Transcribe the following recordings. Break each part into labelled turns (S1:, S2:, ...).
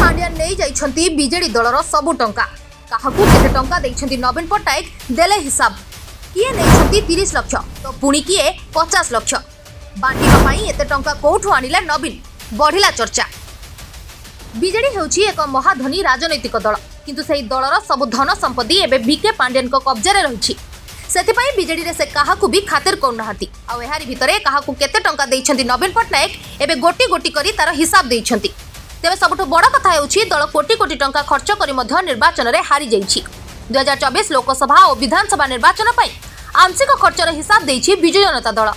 S1: पांड्या नहीं जाइछंती बीजेडी दलर सबु टंका काहाकू केते टंका देइछंती नवीन पट्टनायक देले हिसाब किए नहीं 30 लाख तो पुणी किए 50 लाख बांटिबा पई एते टंका कोठु आनिला नवीन बढ़िला चर्चा। बीजेडी हेउछि एक महाधनी राजनैतिक दल किंतु सेही दलर सबु धन संपत्ति एबे बीके पांड्यन को कब्जा रे रहिछि सेथिपाई बीजेडी रे से काहाकू भी खातिर करनाहाती आ एहारी भितरे काहाकू केते टंका देइछंती नवीन पट्टनायक एबे गोटी गोटी करी तार हिसाब देइछंती। तेबे सबुठ बड़ कथा हेउछि दल कोटी कोटी टंका खर्च करी मध्य निर्वाचन रे हारि जाइछि। 2024 लोकसभा और विधानसभा निर्वाचन पई आंशिक खर्चर हिसाब देइछि विजय जनता दल।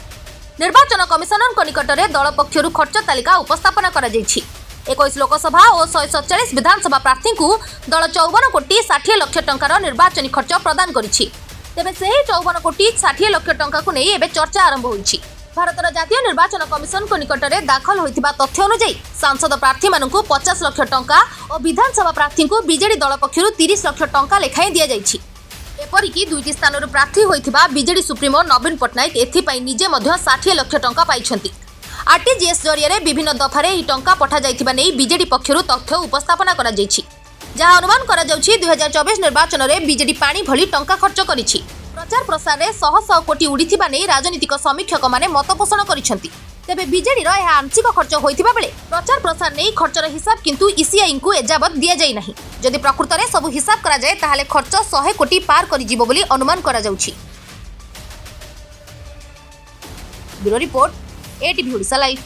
S1: निर्वाचन कमिशनर निकट में दल पक्षर खर्च तालिका उपस्थापन कर 21 लोकसभा और 147 विधानसभा प्रार्थी को दल 54 कोटी 60 लाख टंकार निर्वाचन खर्च प्रदान करिछि। तेबे सेही 54 कोटी 60 लाख टंका को नहीं एबे चर्चा आरंभ होइछि। भारतर जातीय निर्वाचन कमिशन को निकट में दाखल होइतिबा तथ्य अनुसार सांसद प्रार्थी मानकु 50 लाख टंका और विधानसभा प्रार्थी को बीजेडी दल पक्षर 30 लाख टंका लेखाएं दिया जाइछि। एपरिकी दुईटी स्थान प्रार्थी होइतिबा बीजेडी सुप्रीमो नवीन पट्टनायक एथिपाई निजे मध्य 60 लाख टंका पाइछंती। आरटीजीएस जरिए विभिन्न दफारे ही टंका पठा जाइतिबा नै बीजेडी पक्षरु तथ्य उपस्थापना करा जाइछि जहां अनुमान करा जाउछि 2024 निर्वाचन रे बीजेडी पानी भली टंका खर्च करिछि। प्रचार प्रसार रे शह शह कोटी उड़ीथिबा नै राजनीतिक समीक्षक माने मतपोषण करिसंती। तेबे बीजेडी रो यह आंशिक खर्च होइतिबा बेले प्रचार प्रसार नै खर्चर हिसाब किंतु ईसीआई को एजाबत दिया जाई नाही। जदि प्रकृत रे सब हिसाब करा जाय ताहाले खर्च 100 कोटी पार करि जिवो बोली अनुमान करा जाउछि। Bureau report ATV Odisha live.